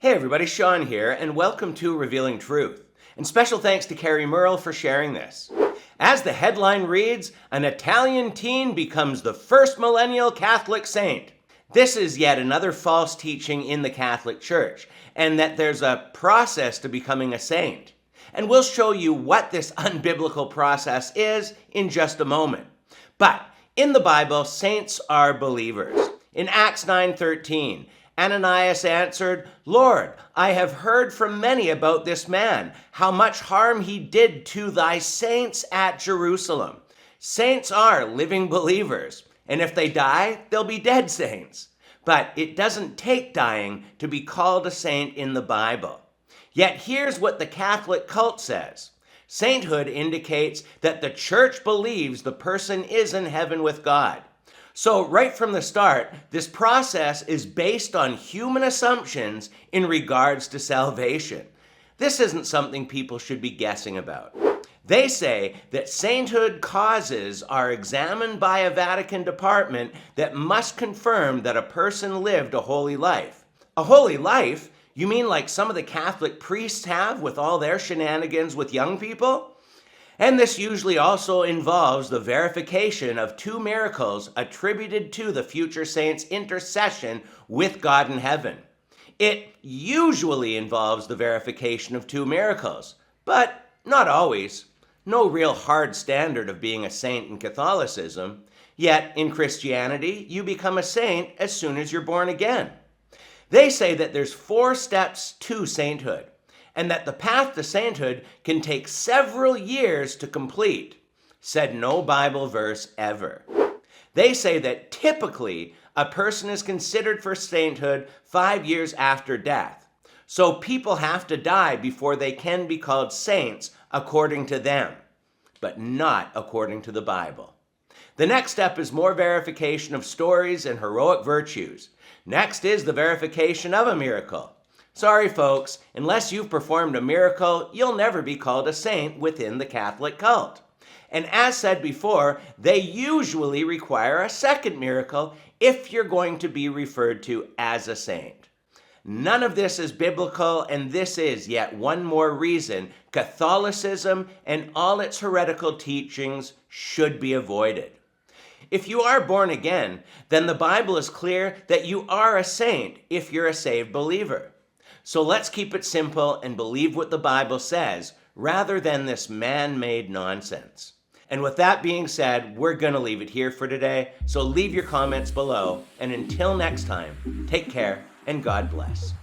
Hey everybody, Sean here, and welcome to Revealing Truth. And special thanks to Carrie Merle for sharing this. As the headline reads, an Italian teen becomes the first millennial Catholic saint. This is yet another false teaching in the Catholic Church, and that there's a process to becoming a saint. And we'll show you what this unbiblical process is in just a moment. But in the Bible, saints are believers. In Acts 9:13, Ananias answered, Lord, I have heard from many about this man, how much harm he did to thy saints at Jerusalem. Saints are living believers, and if they die, they'll be dead saints. But it doesn't take dying to be called a saint in the Bible. Yet here's what the Catholic cult says. Sainthood indicates that the church believes the person is in heaven with God. So right from the start, this process is based on human assumptions in regards to salvation. This isn't something people should be guessing about. They say that sainthood causes are examined by a Vatican department that must confirm that a person lived a holy life. A holy life? You mean like some of the Catholic priests have with all their shenanigans with young people? And this usually also involves the verification of two miracles attributed to the future saint's intercession with God in heaven. It usually involves the verification of two miracles, but not always. No real hard standard of being a saint in Catholicism. Yet in Christianity, you become a saint as soon as you're born again. They say that there's 4 steps to sainthood, and that the path to sainthood can take several years to complete, said no Bible verse ever. They say that typically a person is considered for sainthood 5 years after death. So people have to die before they can be called saints according to them, but not according to the Bible. The next step is more verification of stories and heroic virtues. Next is the verification of a miracle. Sorry folks, unless you've performed a miracle, you'll never be called a saint within the Catholic cult. And as said before, they usually require a second miracle if you're going to be referred to as a saint. None of this is biblical, and this is yet one more reason Catholicism and all its heretical teachings should be avoided. If you are born again, then the Bible is clear that you are a saint if you're a saved believer. So let's keep it simple and believe what the Bible says rather than this man-made nonsense. And with that being said, we're going to leave it here for today. So leave your comments below. And until next time, take care and God bless.